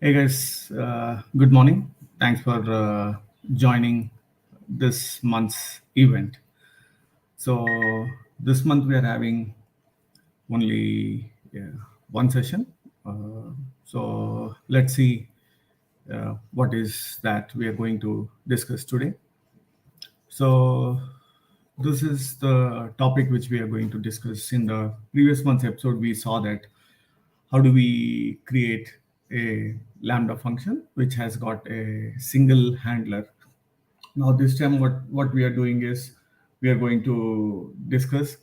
Hey guys, good morning. Thanks for joining this month's event. So this month we are having only one session. So let's see what is that we are going to discuss today. So this is the topic which we are going to discuss. In the previous month's episode, we saw that how do we create a Lambda function which has got a single handler. Now this time what we are doing is we are going to discuss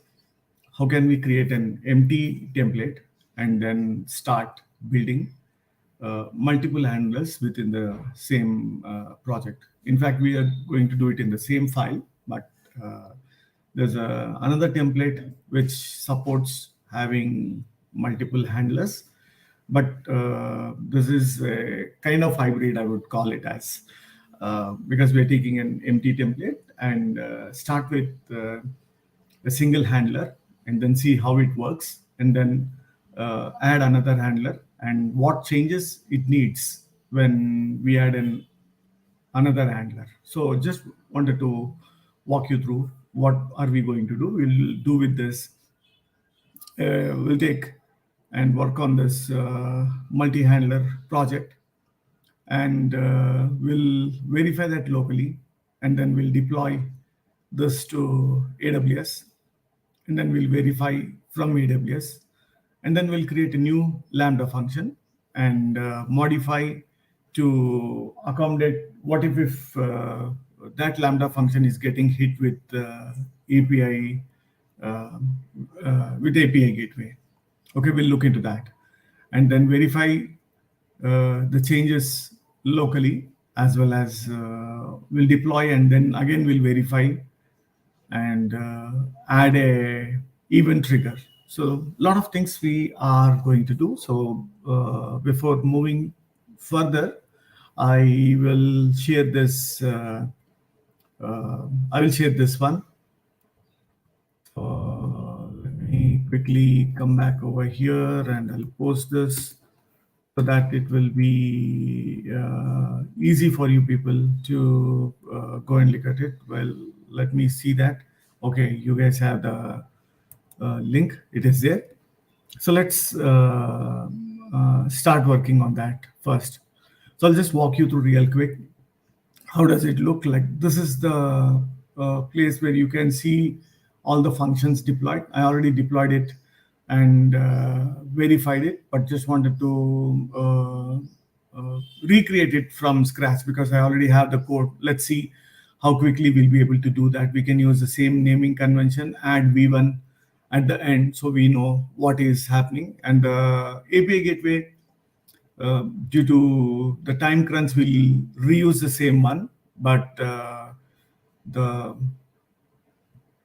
how can we create an empty template and then start building multiple handlers within the same project. In fact, we are going to do it in the same file, but there's another template which supports having multiple handlers. But this is a kind of hybrid, I would call it as, because we're taking an empty template and start with a single handler and then see how it works, and then add another handler and what changes it needs when we add another handler. So just wanted to walk you through what are we going to do. We'll do with this. We'll take and work on this multi-handler project, and we'll verify that locally, and then we'll deploy this to AWS, and then we'll verify from AWS, and then we'll create a new Lambda function and modify to accommodate what if that Lambda function is getting hit with API with API gateway. Okay, we'll look into that and then verify the changes locally, as well as we'll deploy, and then again we'll verify and add a event trigger. So a lot of things we are going to do. So before moving further, I will share this. I will share this one. So let me quickly come back over here and I'll post this so that it will be easy for you people to go and look at it. Well, let me see that. Okay, you guys have the link. It is there. So let's start working on that first. So I'll just walk you through real quick. How does it look like? This is the place where you can see all the functions deployed. I already deployed it and verified it, but just wanted to recreate it from scratch because I already have the code. Let's see how quickly we'll be able to do that. We can use the same naming convention, add v1 at the end so we know what is happening. And the API gateway, due to the time crunch, we'll reuse the same one, but the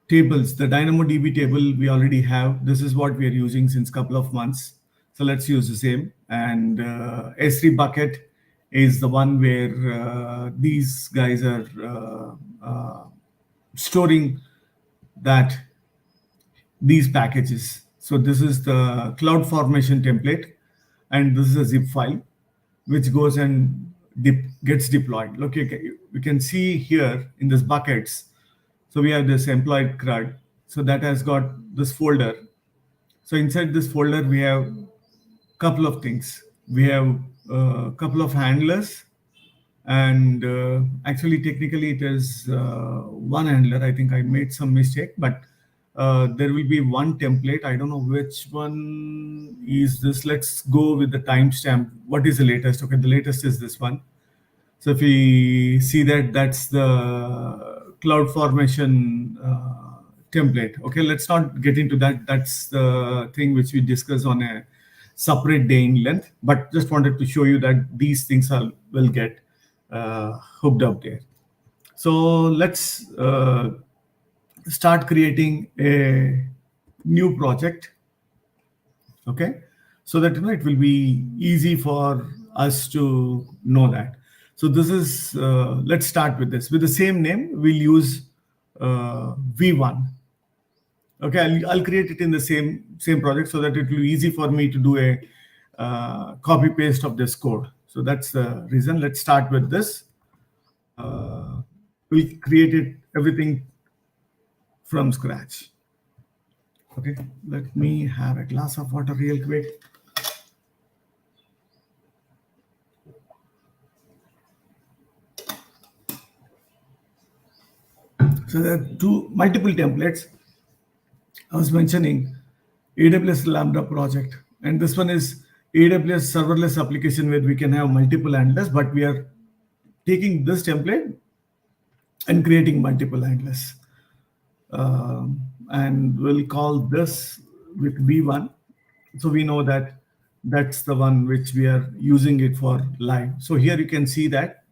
tables, the DynamoDB table we already have. This is what we are using since a couple of months. So let's use the same. And S3 bucket is the one where these guys are storing these packages. So this is the CloudFormation template, and this is a zip file which goes and gets deployed. Look, we can see here in this buckets. So we have this employee CRUD. So that has got this folder. So inside this folder, we have a couple of things. We have a couple of handlers, and actually technically it is one handler. I think I made some mistake, but there will be one template. I don't know which one is this. Let's go with the timestamp. What is the latest? Okay, the latest is this one. So if we see that, that's the CloudFormation template. Okay, let's not get into that. That's the thing which we discuss on a separate day in length, but just wanted to show you that these things will get hooked up there. So let's start creating a new project. Okay, so that it will be easy for us to know that. So this is, let's start with this. With the same name, we'll use v1. Okay, I'll create it in the same project so that it will be easy for me to do a copy paste of this code. So that's the reason. Let's start with this. We created everything from scratch. Okay, let me have a glass of water real quick. So there are multiple templates. I was mentioning AWS Lambda project, and this one is AWS serverless application where we can have multiple handlers, but we are taking this template and creating multiple handlers. And we'll call this with V1. So we know that that's the one which we are using it for live. So here you can see that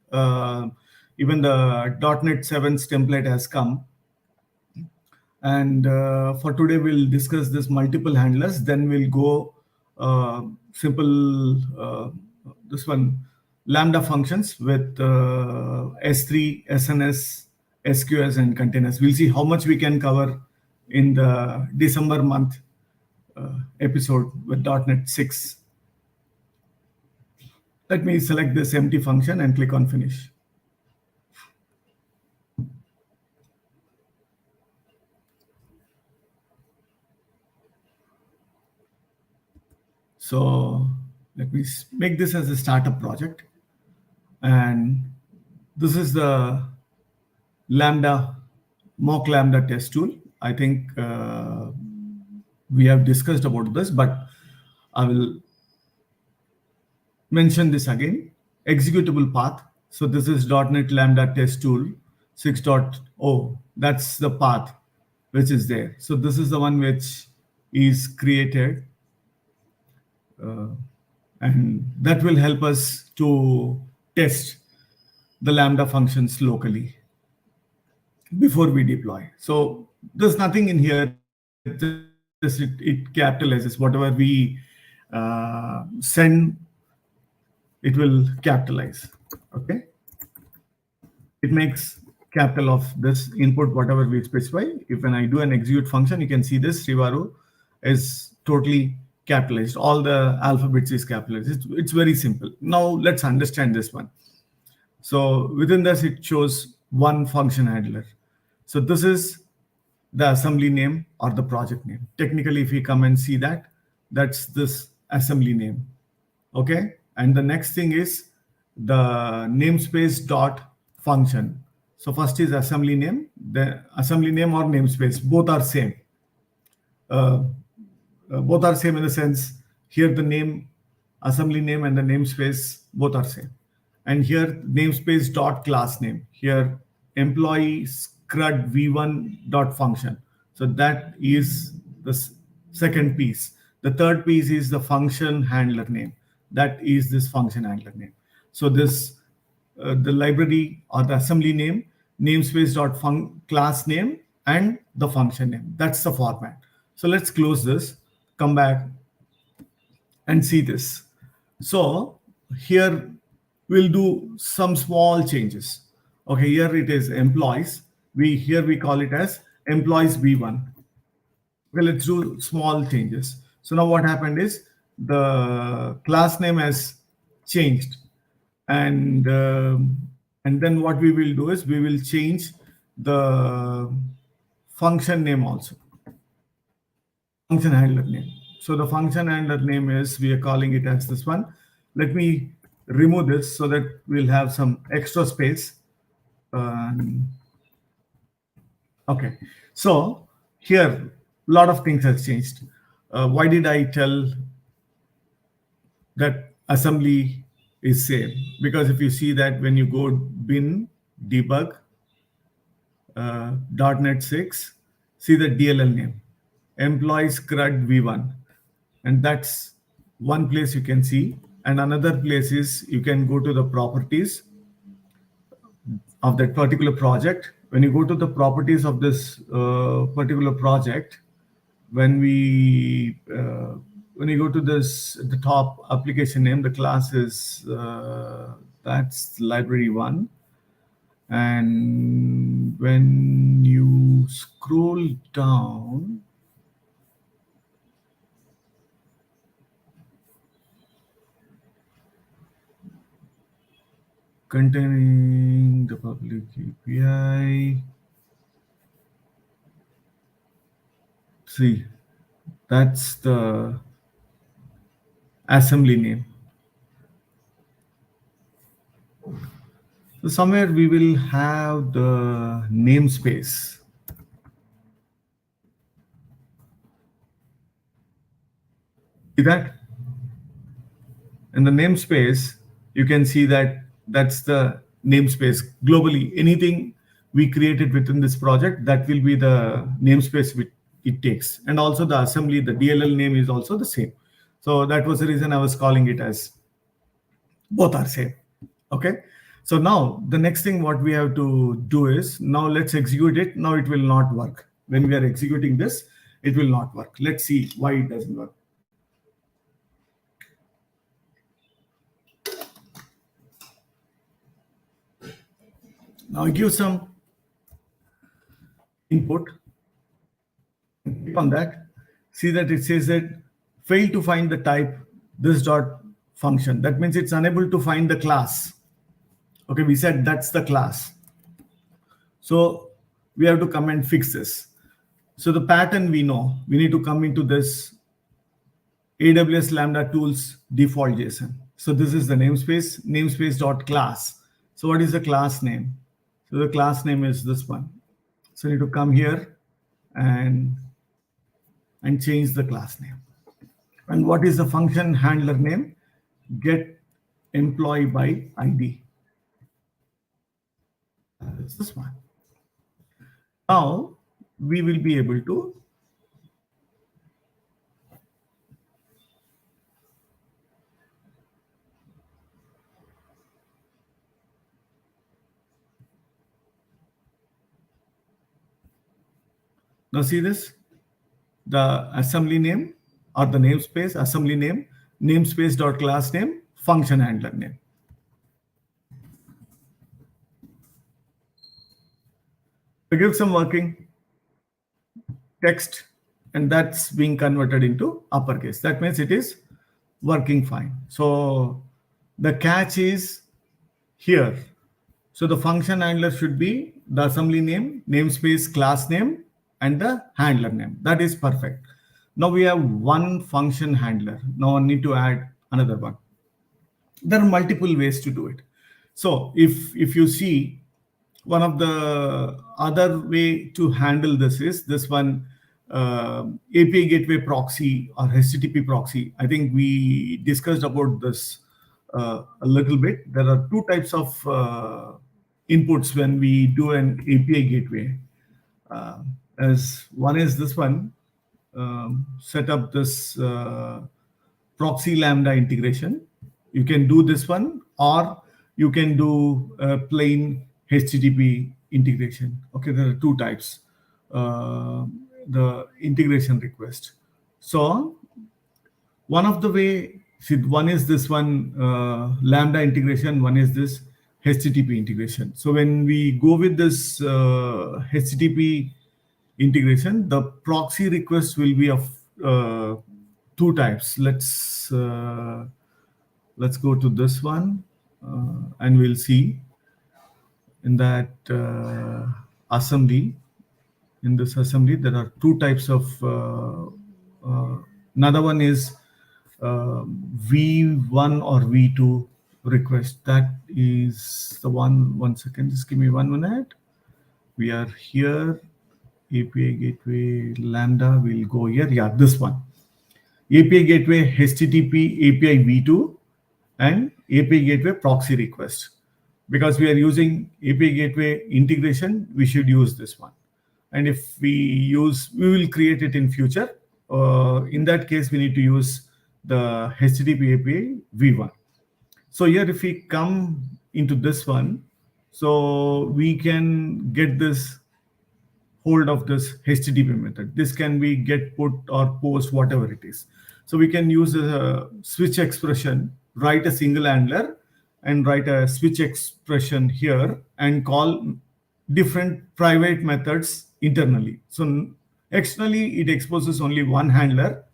even the .NET 7's template has come. And for today, we'll discuss this multiple handlers. Then we'll go simple, this one, Lambda functions with S3, SNS, SQS, and containers. We'll see how much we can cover in the December month episode with .NET 6. Let me select this empty function and click on finish. So let me make this as a startup project. And this is the mock Lambda test tool. I think we have discussed about this, but I will mention this again. Executable path. So this is .NET Lambda test tool 6.0. That's the path which is there. So this is the one which is created. And that will help us to test the Lambda functions locally before we deploy. So there's nothing in here, just it capitalizes whatever we send, it will capitalize. Okay, it makes capital of this input whatever we specify. If when I do an execute function, you can see this Rivaru is totally capitalized. All the alphabets is capitalized. It's very simple. Now let's understand this one. So within this, it shows one function handler. So this is the assembly name or the project name. Technically, if we come and see that, that's this assembly name. Okay. And the next thing is the namespace dot function. So first is assembly name, the assembly name or namespace, both are same. Both are same in the sense here the name, assembly name and the namespace both are same. And here namespace dot class name, here employee scrud v1 dot function. So that is the second piece. The third piece is the function handler name. That is this function handler name. So this the library or the assembly name, namespace dot class name, and the function name. That's the format. So let's close this, come back and see this. So here we'll do some small changes. Okay, here it is employees. Here we call it as employees v1. Okay, let's do small changes. So now what happened is the class name has changed, and then what we will do is we will change the function name also, function handler name. So the function handler name is, we are calling it as this one. Let me remove this so that we'll have some extra space. Okay, so here a lot of things have changed. Why did I tell that assembly is same? Because if you see that when you go bin debug .NET 6, see the DLL name, employees CRUD v1, and that's one place you can see. And another place is you can go to the properties of that particular project. When you go to the properties of this particular project, when you go to this, the top application name, the class is that's library one. And when you scroll down, containing the public API. See, that's the assembly name. So somewhere we will have the namespace. See that? In the namespace, you can see that that's the namespace globally. Anything we created within this project, that will be the namespace it takes. And also the assembly, the DLL name is also the same. So that was the reason I was calling it as both are same. Okay. So now the next thing what we have to do is, now let's execute it. Now it will not work. When we are executing this, it will not work. Let's see why it doesn't work. Now I give some input. Click on that. See that it says that fail to find the type this dot function. That means it's unable to find the class. Okay, we said that's the class. So we have to come and fix this. So the pattern we know, we need to come into this AWS Lambda tools default JSON. So this is the namespace dot class. So what is the class name? So the class name is this one. So you need to come here and change the class name. And what is the function handler name? Get employee by ID. That's this one. Now we will be able to now see this, the assembly name or the namespace, assembly name, namespace dot class name, function handler name. So give some working text, and that's being converted into uppercase. That means it is working fine. So the catch is here. So the function handler should be the assembly name, namespace, class name, and the handler name. That is perfect. Now we have one function handler. Now I need to add another one. There are multiple ways to do it. So if you see, one of the other way to handle this is this one, API gateway proxy or HTTP proxy. I think we discussed about this a little bit. There are two types of inputs when we do an API gateway. As one is this one, set up this proxy Lambda integration. You can do this one, or you can do a plain HTTP integration. Okay, there are two types. The integration request. So one of the way, see, one is this one Lambda integration, one is this HTTP integration. So when we go with this HTTP integration, the proxy request will be of two types. Let's go to this one and we'll see in that assembly. In this assembly, there are two types of. Another one is V1 or V2 request. That is the one. 1 second, just give me 1 minute. We are here. API gateway Lambda will go here. Yeah, this one. API gateway HTTP API V2 and API gateway proxy request. Because we are using API gateway integration, we should use this one. And if we will create it in future. In that case, we need to use the HTTP API V1. So here, if we come into this one, so we can get this hold of this HTTP method. This can be get, put, or post, whatever it is. So we can use a switch expression, write a single handler, and write a switch expression here and call different private methods internally. So externally, it exposes only one handler,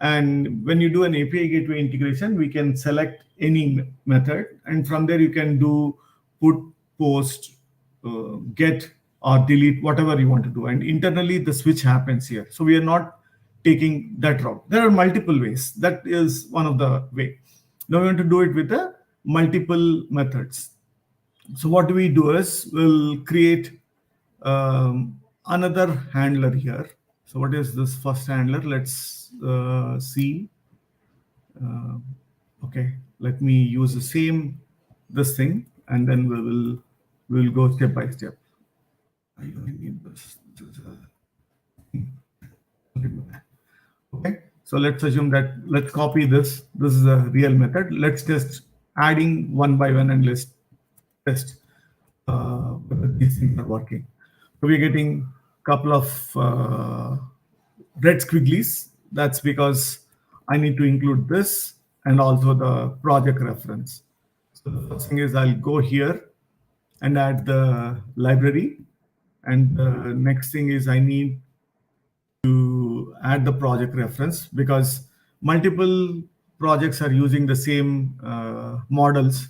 And when you do an API gateway integration, we can select any method, and from there you can do put, post, get, or delete, whatever you want to do. And internally, the switch happens here. So we are not taking that route. There are multiple ways. That is one of the way. Now we want to do it with the multiple methods. So what do we do is we'll create another handler here. So what is this first handler? Let's see. Okay, let me use the same this thing, and then we'll go step by step. I need this. Okay, so let's assume that, let's copy this. This is a real method. Let's just adding one by one, and let's test whether these things are working. So we're getting a couple of red squigglies. That's because I need to include this and also the project reference. So the first thing is I'll go here and add the library. And the next thing is I need to add the project reference, because multiple projects are using the same models.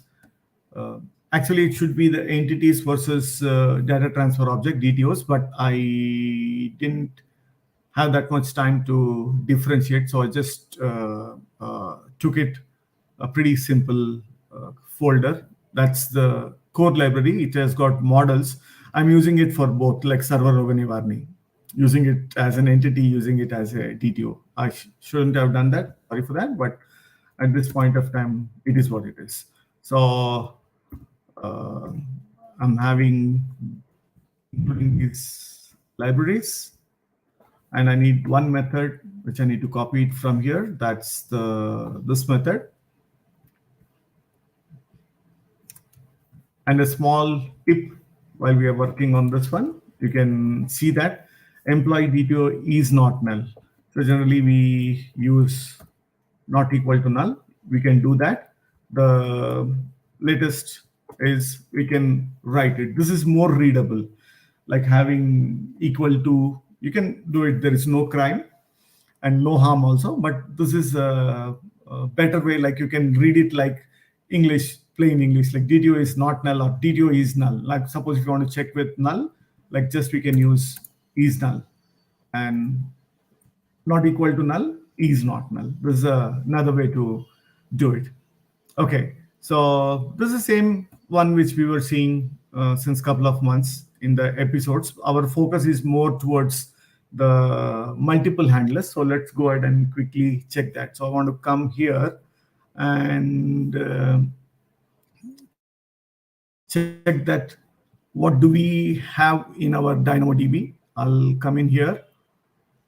Actually, it should be the entities versus data transfer object, DTOs, but I didn't have that much time to differentiate. So I just took it a pretty simple folder. That's the core library. It has got models. I'm using it for both, like server Varni, using it as an entity, using it as a DTO. I shouldn't have done that. Sorry for that. But at this point of time, it is what it is. So I'm having including these libraries, and I need one method which I need to copy it from here. That's this method. And a small tip while we are working on this one, you can see that employee DTO is not null. So generally we use not equal to null. We can do that. The latest is we can write it. This is more readable, like having equal to, you can do it. There is no crime and no harm also, but this is a better way. Like you can read it like English, plain English, like DTO is not null or DTO is null. Like suppose if you want to check with null, like just we can use is null, and not equal to null is not null. This is another way to do it. Okay, so this is the same one which we were seeing since couple of months in the episodes. Our focus is more towards the multiple handlers. So let's go ahead and quickly check that. So I want to come here and check that what do we have in our DynamoDB. I'll come in here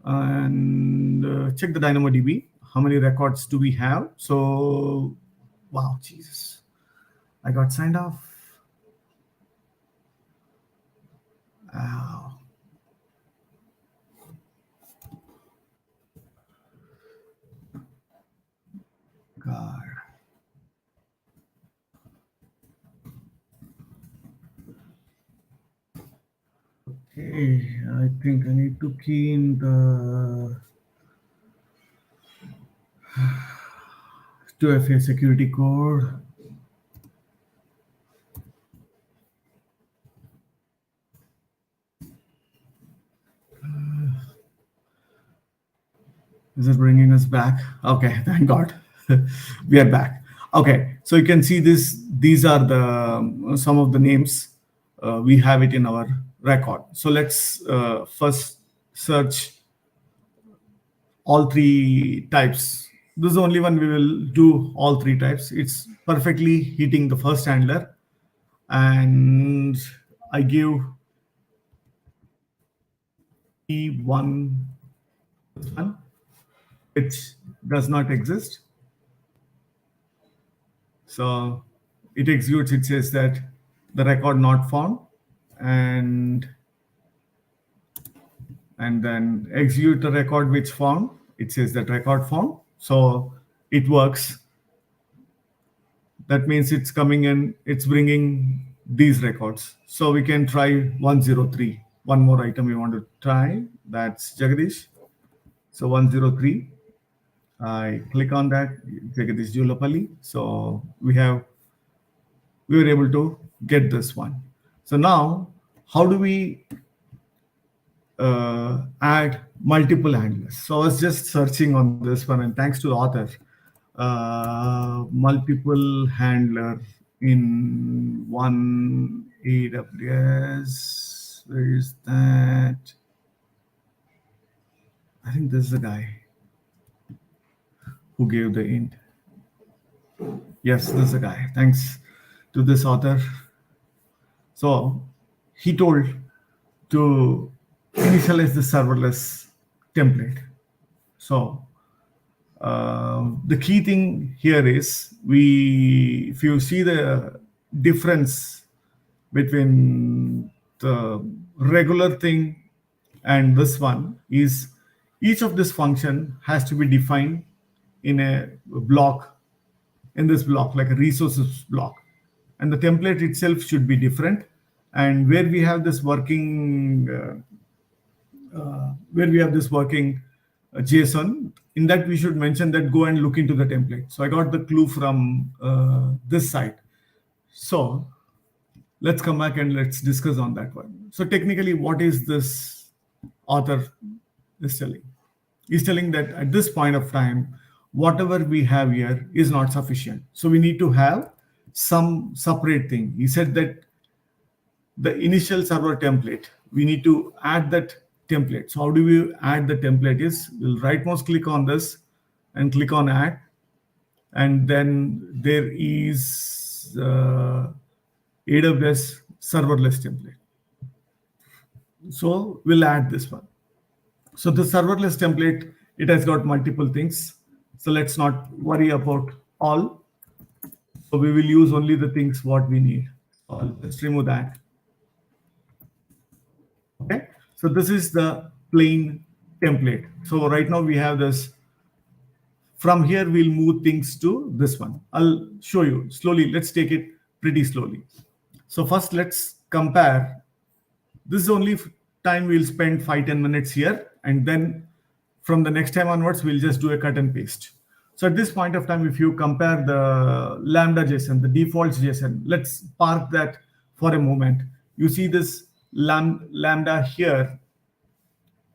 and check the DynamoDB. How many records do we have? So, wow, Jesus, I got signed off. Wow. God. Okay, I think I need to key in the 2FA security code. Is it bringing us back? Okay, thank God. We are back. Okay, so you can see this. These are the some of the names. We have it in our record. So let's first search all three types. This is the only one we will do all three types. It's perfectly hitting the first handler. And I give E1, which does not exist. So it executes, it says that the record not found, and then execute the record which found, it says that record found. So it works. That means it's coming in, it's bringing these records. So we can try 103. One more item we want to try. That's Jagadish. So 103. I click on that, Jagadish Julapalli. So we were able to get this one. So now, how do we add multiple handlers? So I was just searching on this one, and thanks to the author, multiple handler in one AWS. Where is that? I think this is the guy who gave the int. Yes, this is the guy. Thanks to this author. So he told to initialize the serverless template. So the key thing here is if you see the difference between the regular thing and this one is each of this function has to be defined in a block, in this block, like a resources block, and the template itself should be different. And where we have this working JSON, in that we should mention that go and look into the template. So I got the clue from this site. So let's come back and let's discuss on that one. So technically, what is this author is telling? He's telling that at this point of time, whatever we have here is not sufficient. So we need to have some separate thing. He said that the initial server template, we need to add that template. So how do we add the template is we'll right mouse click on this and click on add. And then there is AWS serverless template. So we'll add this one. So the serverless template, it has got multiple things. So let's not worry about all. So we will use only the things what we need. So I'll just remove that. Okay. So this is the plain template. So right now we have this. From here, we'll move things to this one. I'll show you slowly. Let's take it pretty slowly. So first, let's compare. This is only time we'll spend 5-10 minutes here. And then from the next time onwards, we'll just do a cut and paste. So at this point of time, if you compare the Lambda JSON, the default JSON, let's park that for a moment. You see this Lambda here.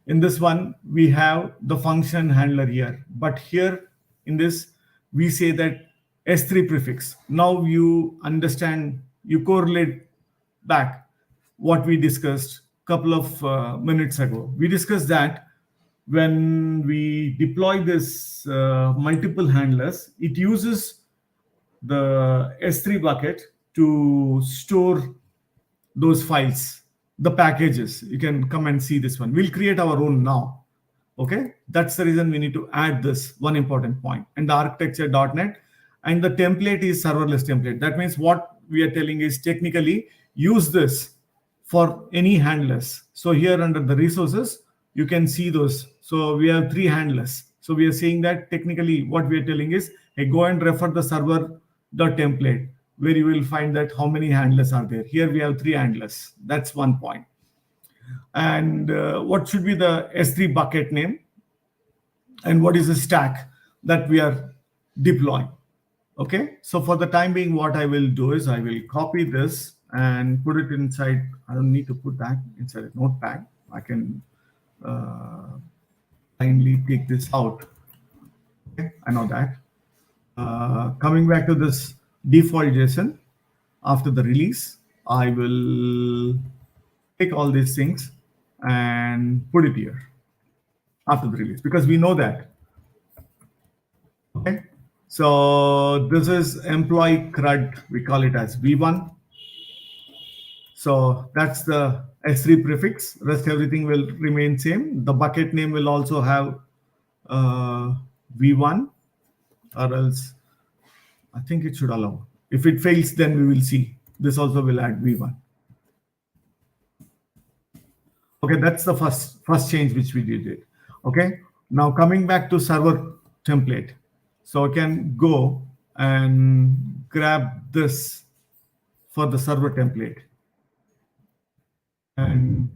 In this one, we have the function handler here. But here in this, we say that S3 prefix. Now you understand, you correlate back what we discussed a couple of minutes ago. We discussed that when we deploy this multiple handlers, it uses the S3 bucket to store those files, the packages. You can come and see this one. We'll create our own now. Okay, that's the reason we need to add this one important point. And the architecture.NET and the template is serverless template. That means what we are telling is technically use this for any handlers. So here under the resources, you can see those. So we have 3 handlers. So we are saying that technically what we are telling is, hey, go and refer the server.template where you will find that how many handlers are there. Here we have 3 handlers. That's one point. And what should be the S3 bucket name? And what is the stack that we are deploying? Okay, so for the time being, what I will do is I will copy this and put it inside. I don't need to put that inside a notepad. I can kindly take this out. Okay, I know that. Coming back to this default JSON, after the release, I will take all these things and put it here after the release, because we know that. Okay, so this is employee CRUD, we call it as V1. So that's the S3 prefix. Rest everything will remain same. The bucket name will also have V1, or else I think it should allow. If it fails, then we will see. This also will add V1. Okay, that's the first change which we did. Okay, now coming back to server template. So I can go and grab this for the server template and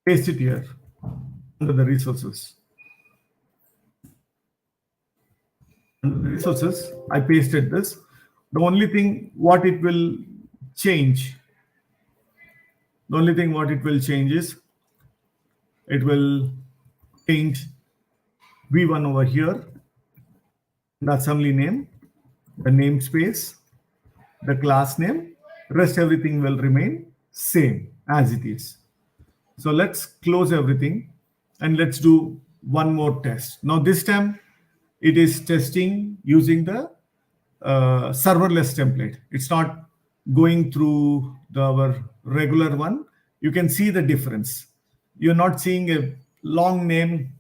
paste it here under the resources. resources. I pasted this. The only thing what it will change, the only thing what it will change is it will change v1 over here, the assembly name, the namespace, the class name. Rest everything will remain same as it is. So let's close everything and let's do one more test. Now this time it is testing using the serverless template. It's not going through our regular one. You can see the difference. You're not seeing a long name.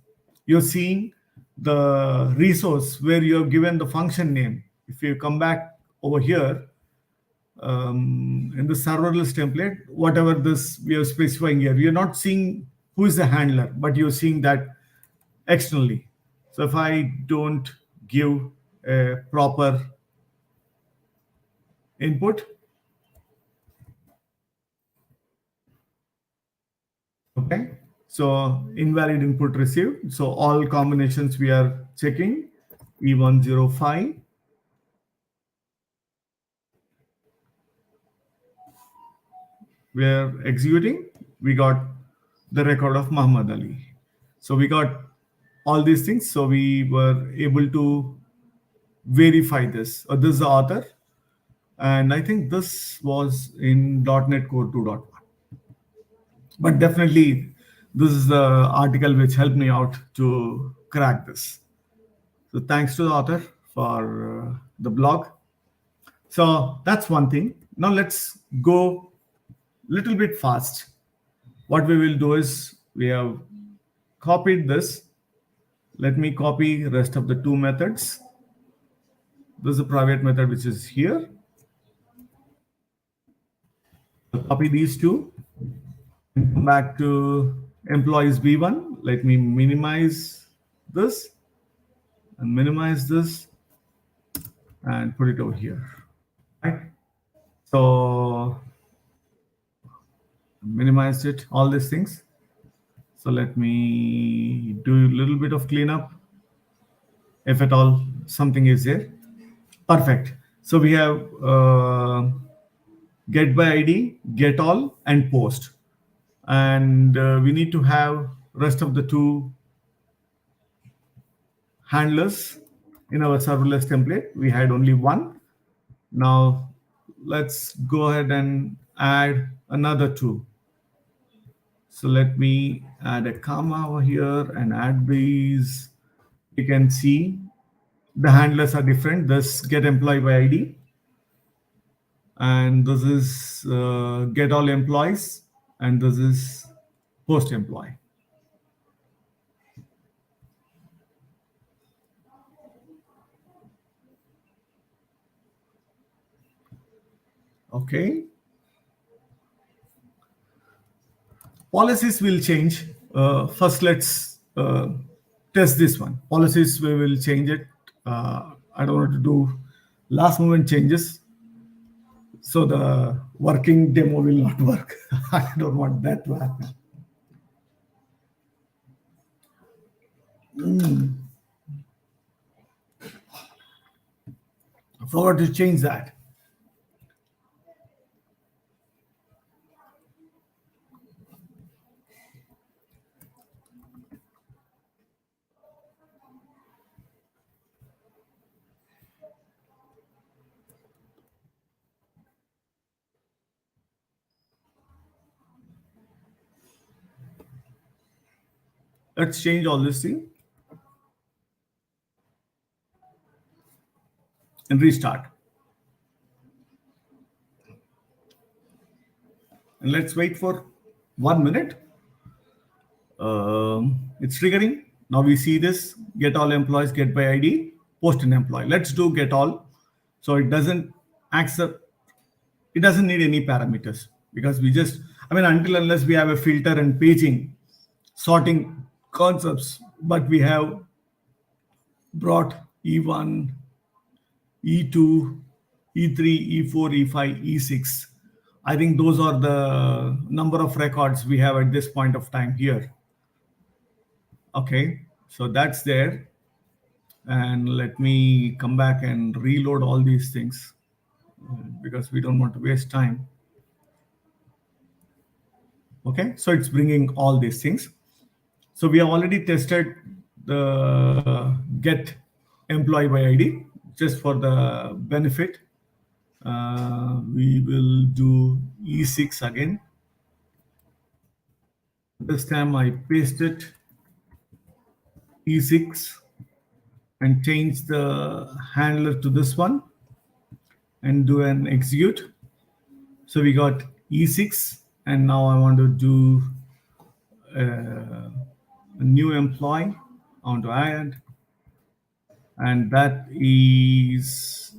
You're seeing the resource where you have given the function name. If you come back over here, in the serverless template, whatever this we are specifying here, you're not seeing who is the handler, but you're seeing that externally. So if I don't give a proper input, okay, so invalid input received. So all combinations we are checking, E105. We are executing, we got the record of Muhammad Ali. So we got all these things. So we were able to verify this. This is the author. And I think this was in .NET Core 2.1. But definitely, this is the article which helped me out to crack this. So thanks to the author for the blog. So that's one thing. Now let's go little bit fast. What we will do is we have copied this. Let me copy rest of the two methods. This is a private method which is here. I'll copy these two and come back to employees v1. Let me minimize this and minimize this and put it over here. Right? So minimized it, all these things. So let me do a little bit of cleanup if at all something is there. Perfect. So we have GetById, getAll, and post. And we need to have rest of the two handlers in our serverless template. We had only one. Now let's go ahead and add another two. So let me add a comma over here and add these. You can see the handlers are different. This get employee by ID. And this is get all employees. And this is post employee. Okay. Policies will change. First, let's test this one. Policies, we will change it. I don't want to do last moment changes. So the working demo will not work. I don't want that to happen. I forgot to change that. Let's change all this thing and restart. And let's wait for 1 minute. It's triggering. Now we see this get all employees, get by ID, post an employee. Let's do get all. So it doesn't accept, it doesn't need any parameters because we just, until unless we have a filter and paging, sorting concepts, but we have brought E1, E2, E3, E4, E5, E6. I think those are the number of records we have at this point of time here. Okay, so that's there. And let me come back and reload all these things because we don't want to waste time. Okay, so it's bringing all these things. So we have already tested the get employee by ID. Just for the benefit, we will do E6 again. This time I paste it E6 and change the handler to this one and do an execute. So we got E6, and now I want to do a new employee. I want to add, and that is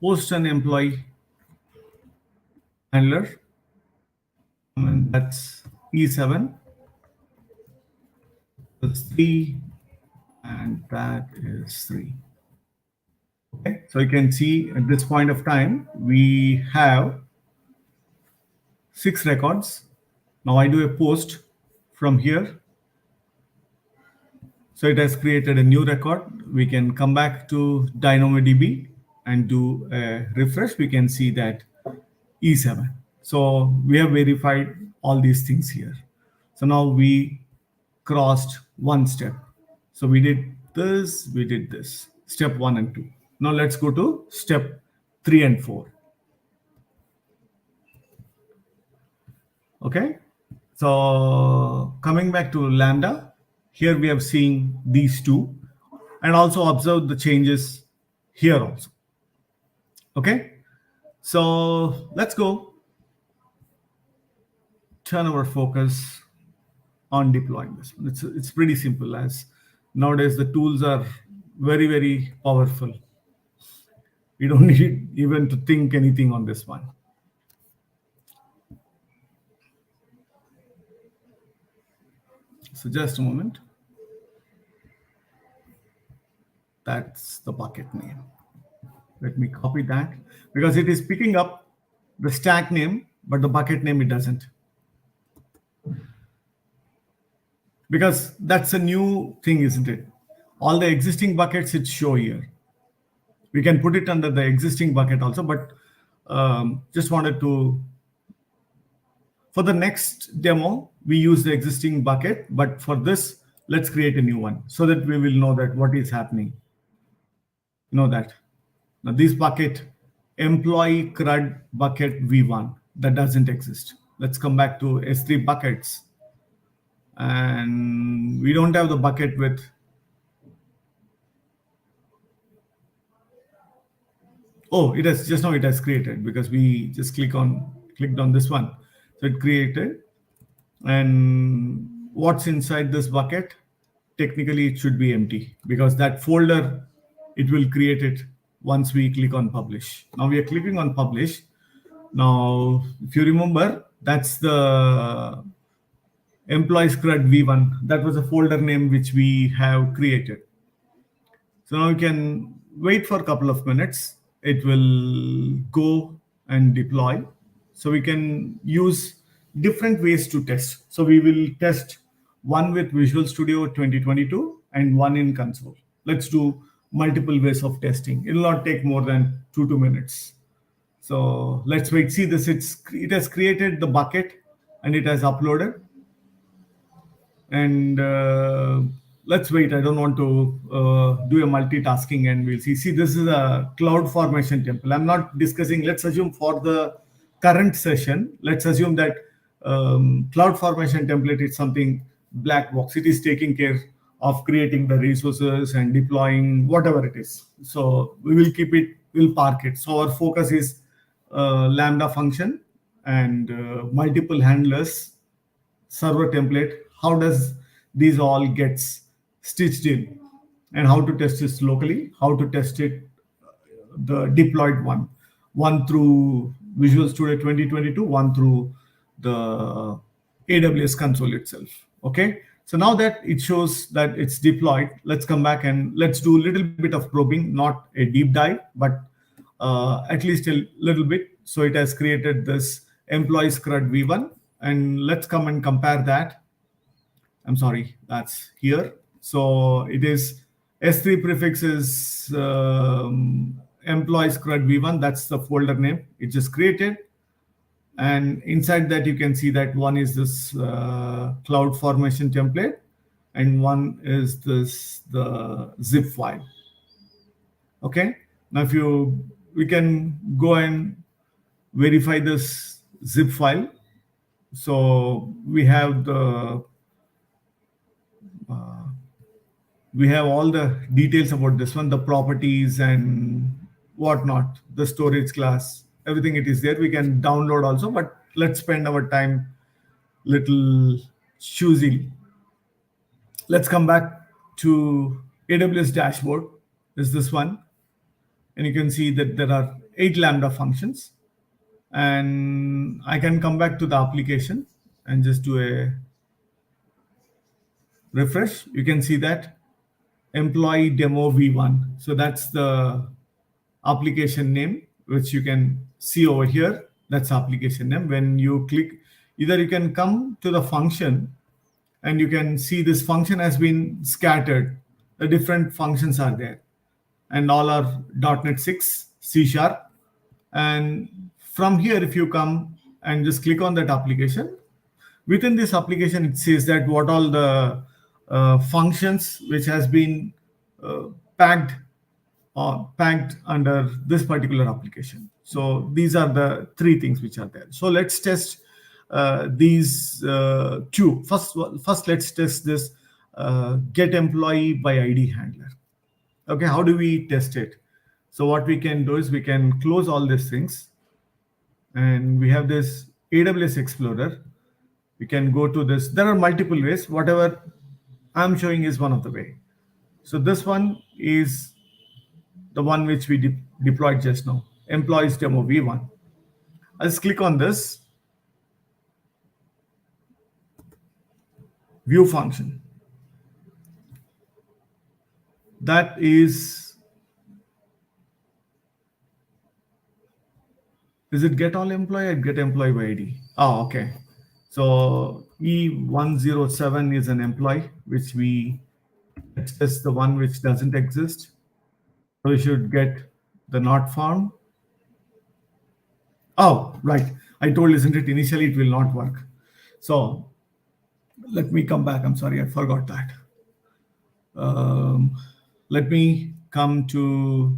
post an employee handler, and that's E7. That's 3, and that is 3. Okay, so you can see at this point of time we have 6 records. Now I do a post from here. So it has created a new record. We can come back to DynamoDB and do a refresh. We can see that E7. So we have verified all these things here. So now we crossed one step. So we did this, we did this, step 1 and 2. Now let's go to step 3 and 4. Okay, so coming back to Lambda, here we have seen these two, and also observe the changes here also. Okay, so let's go turn our focus on deploying this. It's pretty simple, as nowadays the tools are very, very powerful. You don't need even to think anything on this one. So just a moment. That's the bucket name. Let me copy that, because it is picking up the stack name, but the bucket name it doesn't. Because that's a new thing, isn't it? All the existing buckets it show here. We can put it under the existing bucket also, but just wanted to, for the next demo, we use the existing bucket, but for this, let's create a new one so that we will know that what is happening. Know that. Now this bucket, employee CRUD bucket V1, that doesn't exist. Let's come back to S3 buckets. And we don't have the bucket with it has just now it has created, because we just clicked on this one. So it created, and what's inside this bucket? Technically it should be empty, because that folder, it will create it once we click on publish. Now we are clicking on publish. Now, if you remember, that's the employees CRUD V1. That was a folder name which we have created. So now you can wait for a couple of minutes. It will go and deploy. So we can use different ways to test. So we will test one with Visual Studio 2022 and one in console. Let's do multiple ways of testing. It will not take more than 2 minutes. So let's wait. See this, it has created the bucket and it has uploaded. And let's wait. I don't want to do a multitasking, and we'll see. See, this is a cloud formation temple. I'm not discussing. Let's assume for the current session, let's assume that cloud formation template is something black box. It is taking care of creating the resources and deploying whatever it is. So we will keep it, we'll park it. So our focus is Lambda function and multiple handlers, server template. How does these all gets stitched in, and how to test this locally, how to test it, the deployed one through Visual Studio 2022, one through the AWS console itself. Okay, so now that it shows that it's deployed, let's come back and let's do a little bit of probing, not a deep dive, but at least a little bit. So it has created this employees CRUD V1, and let's come and compare that. I'm sorry, that's here. So it is S3 prefix is employees CRUD v1. That's the folder name. It just created. And inside that, you can see that one is this cloud formation template, and one is the zip file. Okay. Now, we can go and verify this zip file. So we have all the details about this one, the properties and whatnot, the storage class, everything it is there. We can download also, but let's spend our time little choosily. Let's come back to AWS dashboard. Is this one, and you can see that there are 8 Lambda functions. And I can come back to the application and just do a refresh. You can see that employee demo v1. So that's the application name, which you can see over here. That's application name. When you click, either you can come to the function and you can see this function has been scattered. The different functions are there, and all are .NET 6, C#. And from here, if you come and just click on that application, within this application, it says that what all the functions which has been packed under this particular application. So these are the 3 things which are there. So let's test these 2. First, let's test this GetById handler. Okay, how do we test it? So what we can do is we can close all these things, and we have this AWS Explorer. We can go to this. There are multiple ways. Whatever I'm showing is one of the way. So this one is the one which we deployed just now, employees demo v1. I'll just click on this view function. That is it get all employee or get employee by ID? Oh, okay. So E107 is an employee, which let's test the one which doesn't exist. So we should get the not found. Oh, right. I told, isn't it, initially it will not work. So let me come back. I'm sorry, I forgot that. Let me come to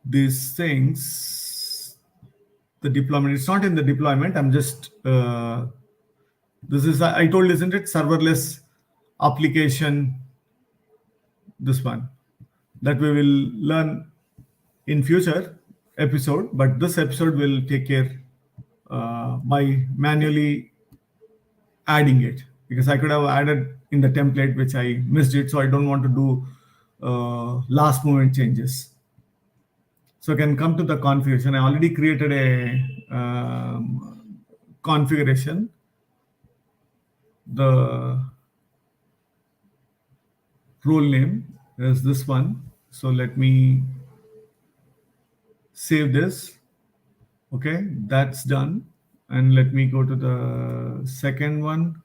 these things. The deployment, it's not in the deployment. I'm just, this is, I told, isn't it, serverless application, this one, that we will learn in future episode, but this episode will take care by manually adding it, because I could have added in the template, which I missed it. So I don't want to do last moment changes. So I can come to the configuration. I already created a configuration. The role name is this one. So let me save this. Okay, that's done. And let me go to the second one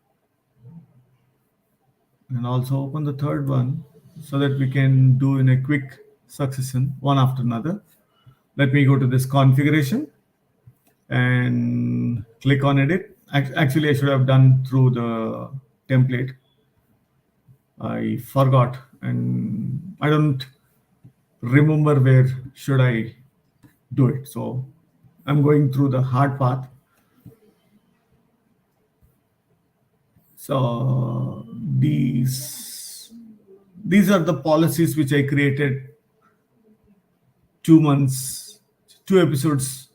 and also open the third one so that we can do in a quick succession, one after another. Let me go to this configuration and click on edit. Actually, I should have done through the template. I forgot, and I don't remember where should I do it. So I'm going through the hard path. So these are the policies which I created 2 episodes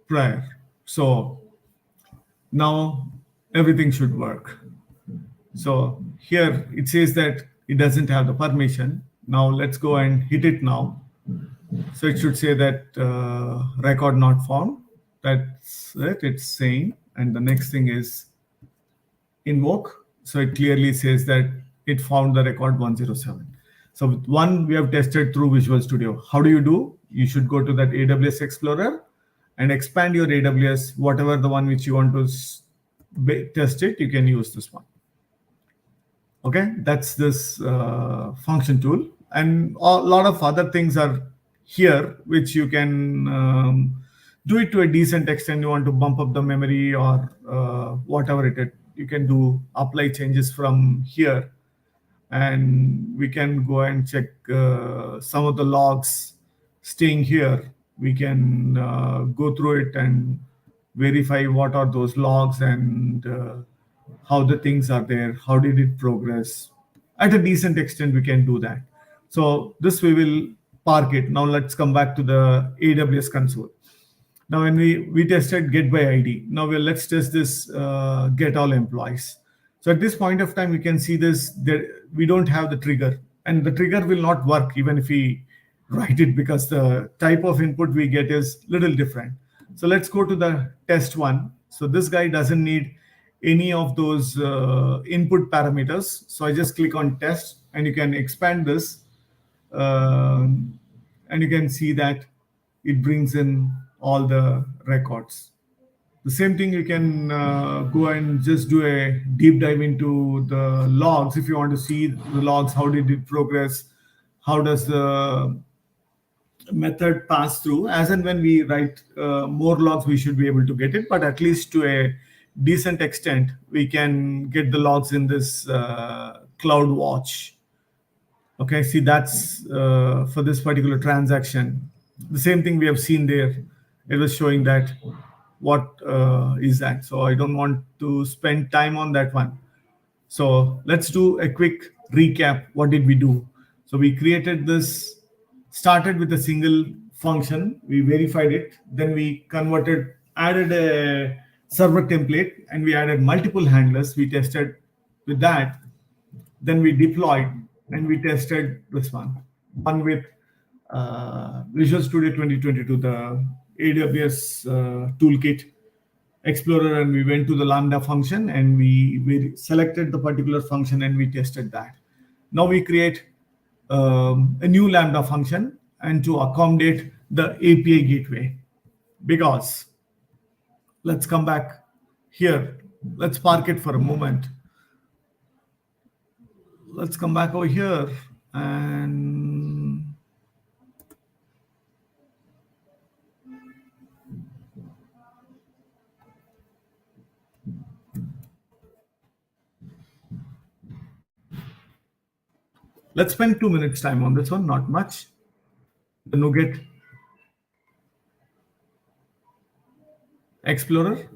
prior. So now everything should work. So here it says that it doesn't have the permission. Now let's go and hit it now. So it should say that record not found. That's it, it's saying. And the next thing is invoke. So it clearly says that it found the record 107. So with one, we have tested through Visual Studio. How do you do? You should go to that AWS Explorer and expand your AWS, whatever the one which you want to test it, you can use this one. Okay, that's this function tool, and a lot of other things are here which you can do it to a decent extent. You want to bump up the memory or whatever it is, you can do apply changes from here, and we can go and check some of the logs staying here. We can go through it and verify what are those logs and how the things are there, how did it progress. At a decent extent, we can do that. So this we will park it. Now let's come back to the AWS console. Now, when we tested GetById, now let's test this get all employees. So at this point of time, we can see this, there, we don't have the trigger, and the trigger will not work even if we write it, because the type of input we get is little different. So let's go to the test one. So this guy doesn't need any of those input parameters. So I just click on test, and you can expand this, and you can see that it brings in all the records. The same thing, you can go and just do a deep dive into the logs if you want to see the logs. How did it progress? How does the method pass through? As and when we write more logs, we should be able to get it, but at least to a decent extent, we can get the logs in this Cloud Watch. Okay, see, that's for this particular transaction. The same thing we have seen there. It was showing that what is that. So I don't want to spend time on that one. So let's do a quick recap. What did we do? So we created this, started with a single function. We verified it. Then we converted, added a server template, and we added multiple handlers. We tested with that. Then we deployed, and we tested this one with Visual Studio 2022, the AWS toolkit explorer, and we went to the Lambda function, and we selected the particular function, and we tested that. Now we create a new Lambda function, and to accommodate the API gateway, because let's come back here. Let's park it for a moment. Let's come back over here, and let's spend 2 minutes time on this one, not much. The NuGet Explorer.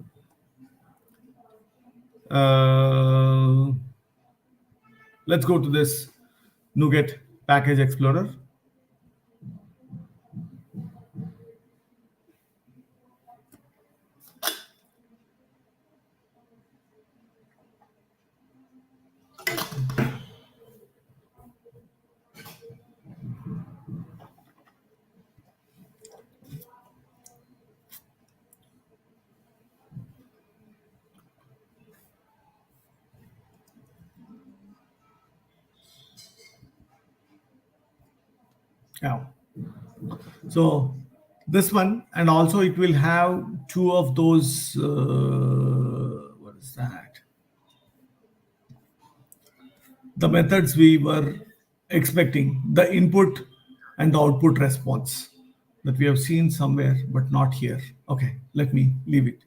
Let's go to this NuGet Package Explorer. Yeah. So this one, and also it will have two of those, what is that? The methods we were expecting, the input and the output response that we have seen somewhere, but not here. Okay, let me leave it.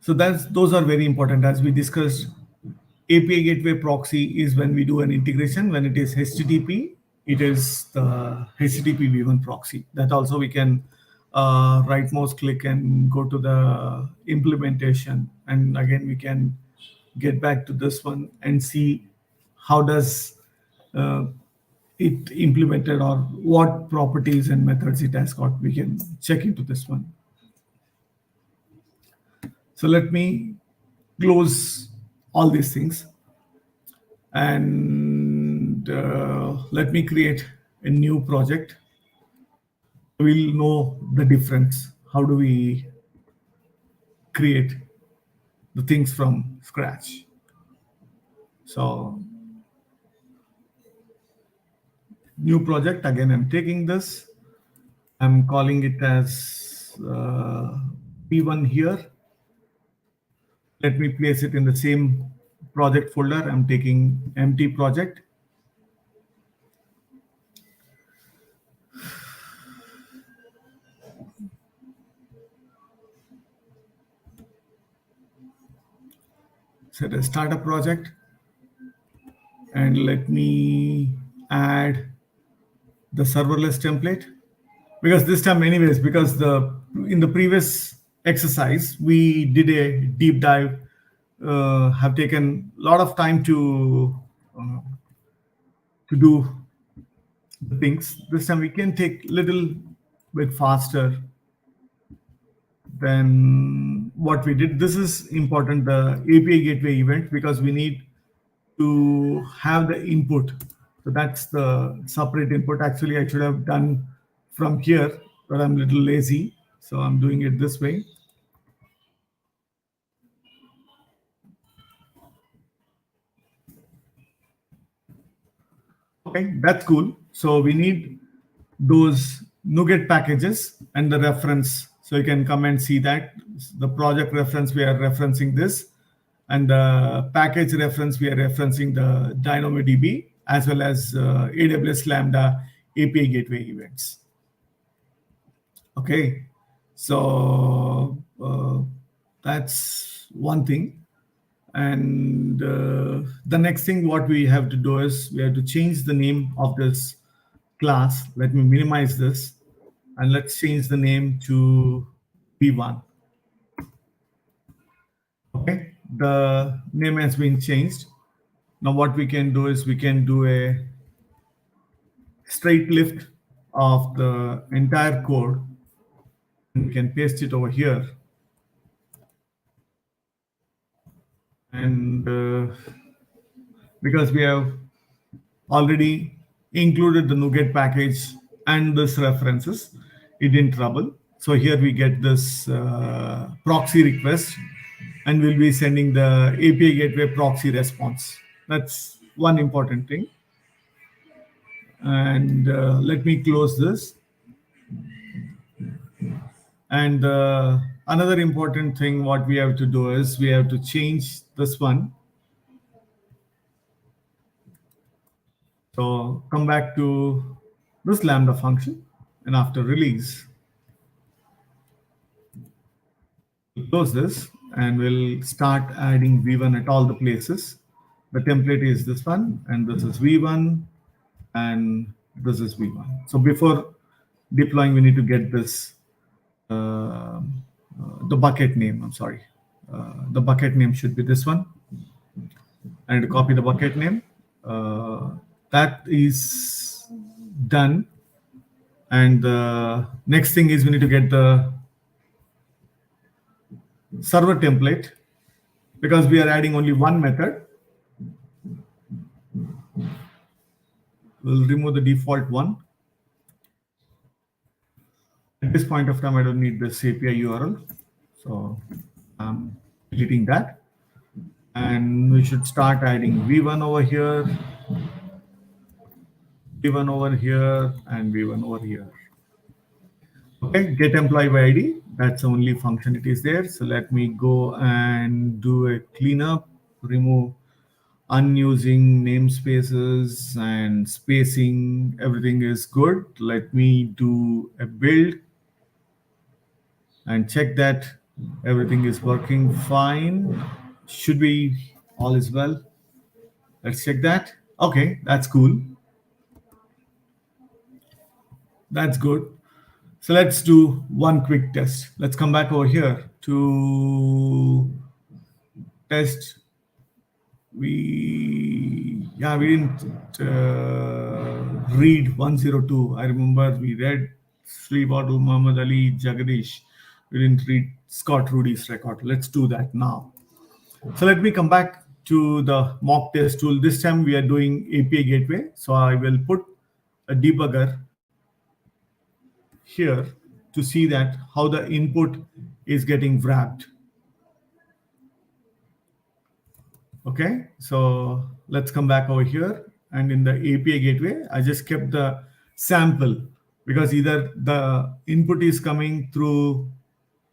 So those are very important. As we discussed, API gateway proxy is when we do an integration. When it is HTTP, it is the HTTP v1 proxy. That also we can right mouse click and go to the implementation, and again we can get back to this one and see how does it implemented, or what properties and methods it has got. We can check into this one. So let me close all these things, and let me create a new project. We'll know the difference. How do we create the things from scratch? So new project, again I'm taking this, I'm calling it as P1 here. Let me place it in the same project folder, I'm taking empty project. Set a startup project, and let me add the serverless template, because this time anyways, because the in the previous exercise we did a deep dive, have taken a lot of time uh, to do the things. This time we can take little bit faster than what we did. This is important, the API gateway event, because we need to have the input. So that's the separate input. Actually, I should have done from here, but I'm a little lazy. So I'm doing it this way. Okay, that's cool. So we need those NuGet packages and the reference. So you can come and see that the project reference, we are referencing this, and the package reference, we are referencing the DynamoDB as well as AWS Lambda API gateway events. Okay, so that's one thing. And the next thing what we have to do is we have to change the name of this class. Let me minimize this, and let's change the name to V1. Okay, the name has been changed. Now what we can do is we can do a straight lift of the entire code, and we can paste it over here. And because we have already included the NuGet package and this references, it didn't trouble. So here we get this proxy request, and we'll be sending the API gateway proxy response. That's one important thing. And let me close this. And another important thing what we have to do is we have to change this one. So come back to this Lambda function, and after release, we'll close this, and we'll start adding V1 at all the places. The template is this one, and this is V1, and this is V1. So before deploying, we need to get this, the bucket name, I'm sorry. The bucket name should be this one. I need to copy the bucket name. That is done. And the next thing is we need to get the server template, because we are adding only one method. We'll remove the default one. At this point of time, I don't need this API URL. So I'm deleting that. And we should start adding V1 over here, V1 over here, and V1 over here. Okay, get employee by ID. That's the only function it is there. So let me go and do a cleanup, remove unusing namespaces and spacing. Everything is good. Let me do a build and check that everything is working fine. Should be all is well. Let's check that. Okay, that's cool. That's good. So let's do one quick test. Let's come back over here to test. We didn't read 102. I remember we read Sri Badu, Muhammad Ali, Jagadish. We didn't read Scott Rudy's record. Let's do that now. So let me come back to the mock test tool. This time we are doing API gateway. So I will put a debugger here to see that how the input is getting wrapped. Okay, so let's come back over here, and in the API gateway, I just kept the sample, because either the input is coming through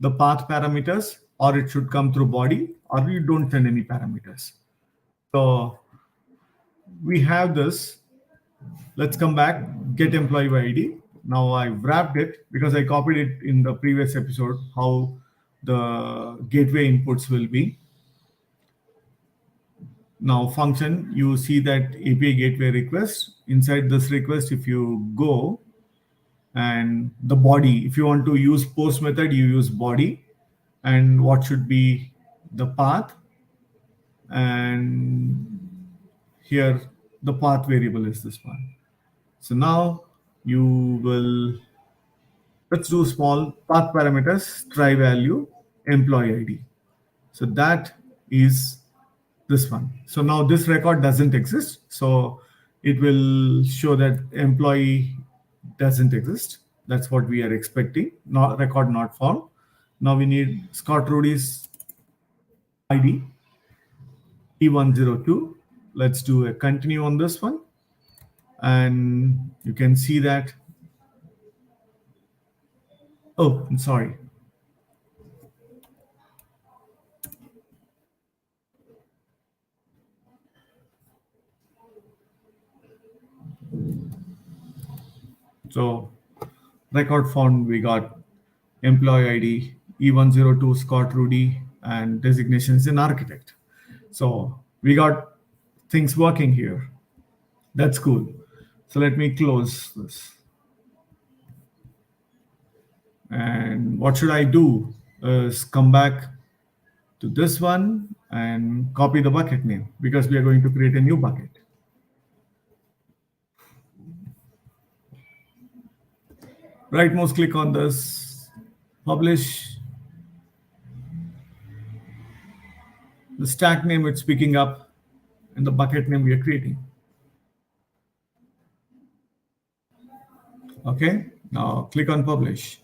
the path parameters, or it should come through body, or you don't send any parameters. So we have this. Let's come back, get employee by ID. Now I've wrapped it because I copied it in the previous episode, how the gateway inputs will be. Now function, you see that API gateway request. Inside this request, if you go and the body, if you want to use post method, you use body, and what should be the path. And here the path variable is this one. So now you will, let's do small path parameters, try value, employee ID. So that is this one. So now this record doesn't exist. So it will show that employee doesn't exist. That's what we are expecting. Not record not found. Now we need Scott Rudy's ID E102. Let's do a continue on this one. And you can see that. Oh, I'm sorry. So record found, we got employee ID, E102, Scott Rudy, and designation is an architect. So we got things working here. That's cool. So let me close this. And what should I do is come back to this one and copy the bucket name because we are going to create a new bucket. Right mouse click on this, publish. The stack name it's picking up and the bucket name we are creating. Okay, now click on publish.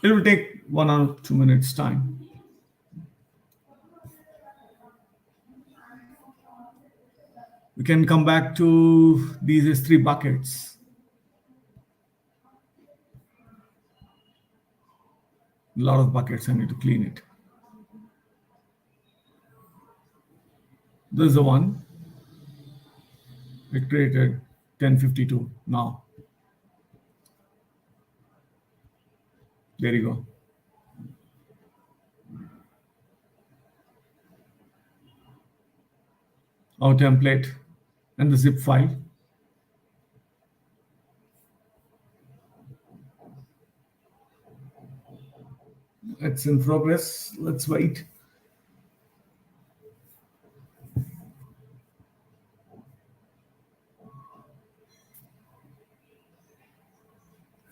It will take 1 or 2 minutes time. We can come back to these S3 buckets. A lot of buckets, I need to clean it. This is the one. It created 1052 now. There you go. Our template and the zip file. It's in progress. Let's wait.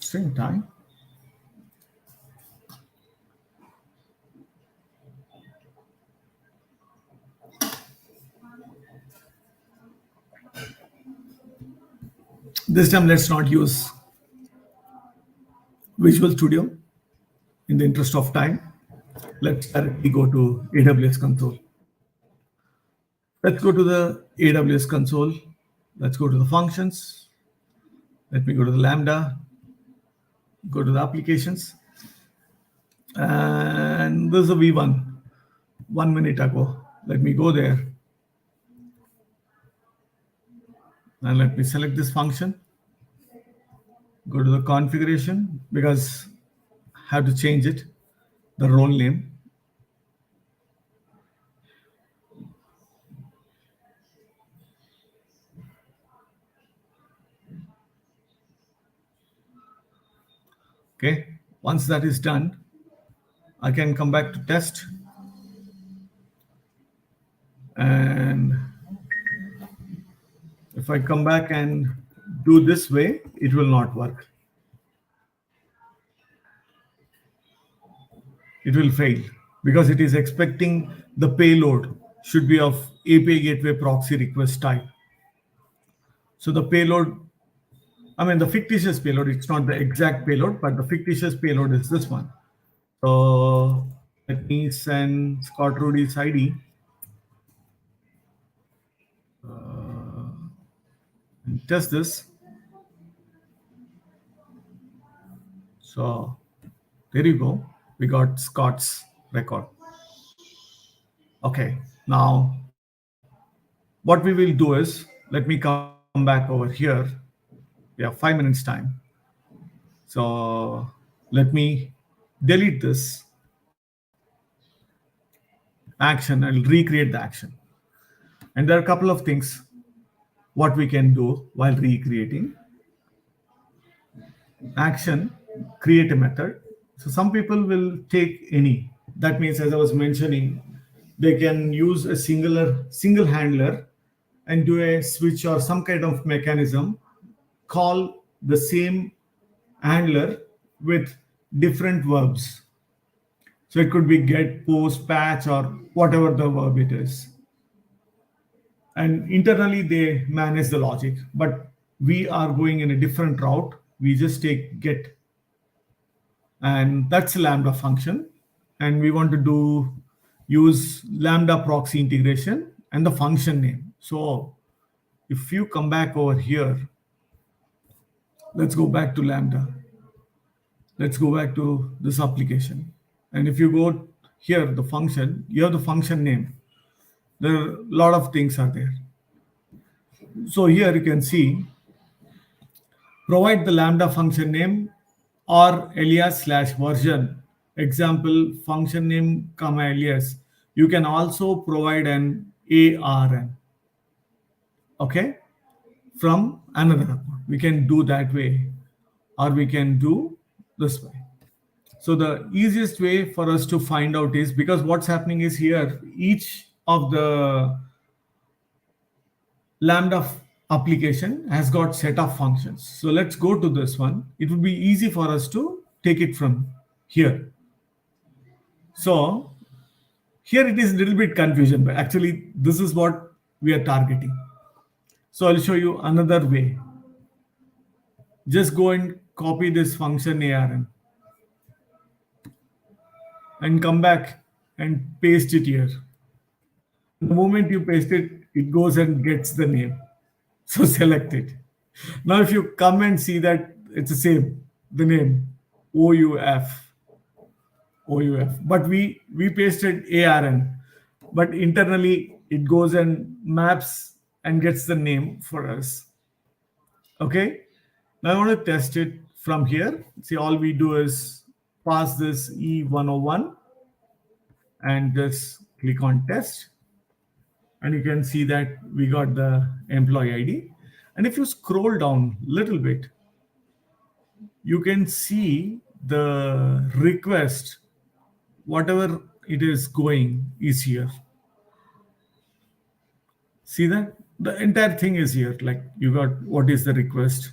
Same time. This time, let's not use Visual Studio in the interest of time. Let's directly go to AWS Console. Let's go to the AWS Console. Let's go to the functions. Let me go to the Lambda, go to the applications. And there's a V1, 1 minute ago. Let me go there. And let me select this function. Go to the configuration because I have to change it, the role name. Okay, once that is done, I can come back to test. And if I come back and do this way, it will not work. It will fail because it is expecting the payload should be of API gateway proxy request type. So the payload, I mean the fictitious payload, it's not the exact payload, but the fictitious payload is this one. So let me send Scott Rudy's ID. Test this. So there you go. We got Scott's record. Okay, now what we will do is, let me come back over here. We have 5 minutes time. So let me delete this action. I'll recreate the action. And there are a couple of things what we can do while recreating. Action, create a method. So some people will take any. That means, as I was mentioning, they can use a single handler and do a switch or some kind of mechanism, call the same handler with different verbs. So it could be get, post, patch, or whatever the verb it is. And internally they manage the logic, but we are going in a different route. We just take get, and that's a Lambda function, and we want to use Lambda proxy integration and the function name. So if you come back over here, let's go back to Lambda. Let's go back to this application. And if you go here, the function, you have the function name. There are a lot of things are there. So here you can see, provide the Lambda function name or alias slash version. Example, function name, comma alias. You can also provide an ARN. Okay, from another account. We can do that way, or we can do this way. So the easiest way for us to find out is, because what's happening is here, each of the Lambda application has got set of functions. So let's go to this one. It would be easy for us to take it from here. So here it is a little bit confusion, but actually this is what we are targeting. So I'll show you another way. Just go and copy this function ARN and come back and paste it here. The moment you paste it, it goes and gets the name. So select it. Now if you come and see that it's the same, the name OUF, but we pasted ARN, but internally it goes and maps and gets the name for us. Okay, now I want to test it from here. See, all we do is pass this E101 and just click on test, and you can see that we got the employee ID. And if you scroll down a little bit, you can see the request, whatever it is going is here. See that? The entire thing is here. Like, you got what is the request,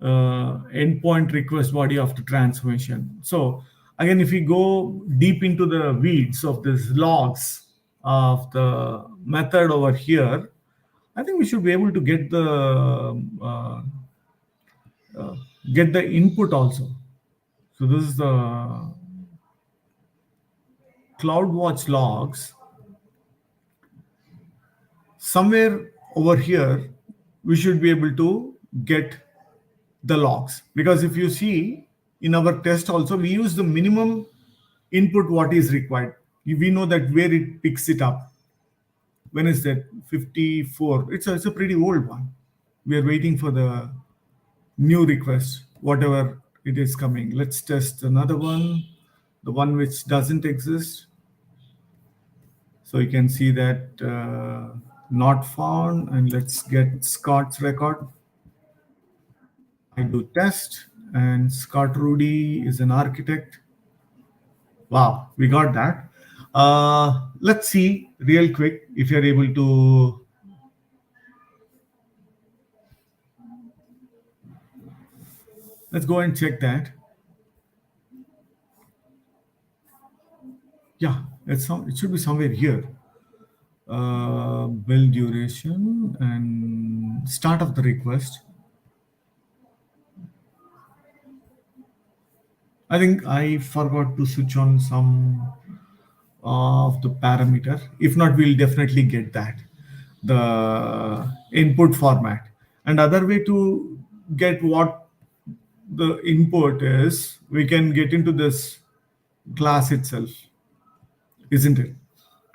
endpoint request body after transformation. So again, if we go deep into the weeds of these logs of the method over here, I think we should be able to get the input also. So this is the CloudWatch logs. Somewhere over here, we should be able to get the logs, because if you see in our test also, we use the minimum input what is required. We know that where it picks it up. When is that? 54. It's a pretty old one. We are waiting for the new request, whatever it is coming. Let's test another one, the one which doesn't exist. So you can see that not found, and let's get Scott's record. I do test, and Scott Rudy is an architect. Wow, we got that. Let's see real quick if you're able to. Let's go and check that. Yeah, it should be somewhere here. Build duration and start of the request. I think I forgot to switch on some of the parameter. If not, we'll definitely get that, the input format. And other way to get what the input is we can get into this class itself, isn't it?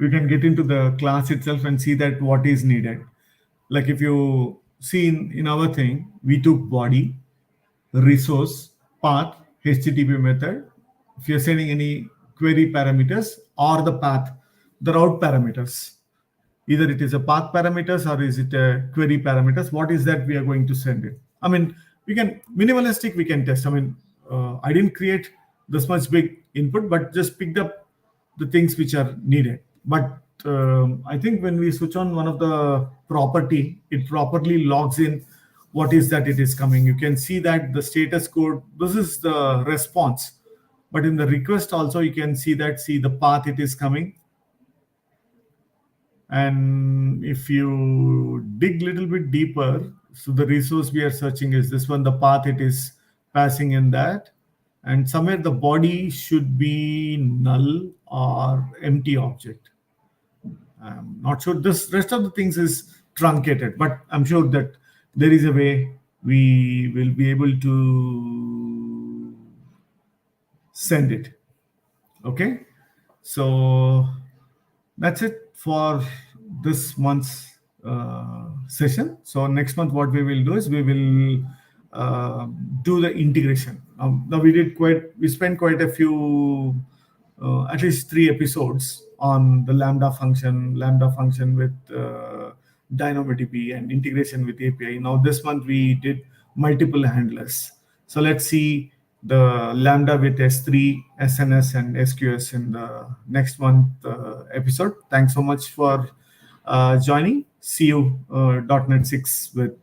We can get into the class itself and see that what is needed. Like if you see in our thing, we took body, resource, path, HTTP method. If you're sending any query parameters or the path, the route parameters, either it is a path parameters or is it a query parameters, what is that we are going to send it. I mean, we can minimalistic, we can test. I mean, I didn't create this much big input, but just picked up the things which are needed. But I think when we switch on one of the property, it properly logs in what is that it is coming. You can see that the status code, this is the response. But in the request also, you can see the path it is coming. And if you dig a little bit deeper, so the resource we are searching is this one, the path it is passing in that. And somewhere the body should be null or empty object. I'm not sure. This rest of the things is truncated, but I'm sure that there is a way we will be able to send it. Okay. So that's it for this month's session. So next month, what we will do is we will do the integration. Now we spent quite a few, at least 3 episodes on the Lambda function with DynamoDB and integration with API. Now this month we did multiple handlers. So let's see the Lambda with S3, SNS, and SQS in the next month episode. Thanks so much for joining. See you .NET 6 with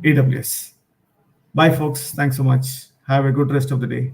AWS. Bye, folks. Thanks so much. Have a good rest of the day.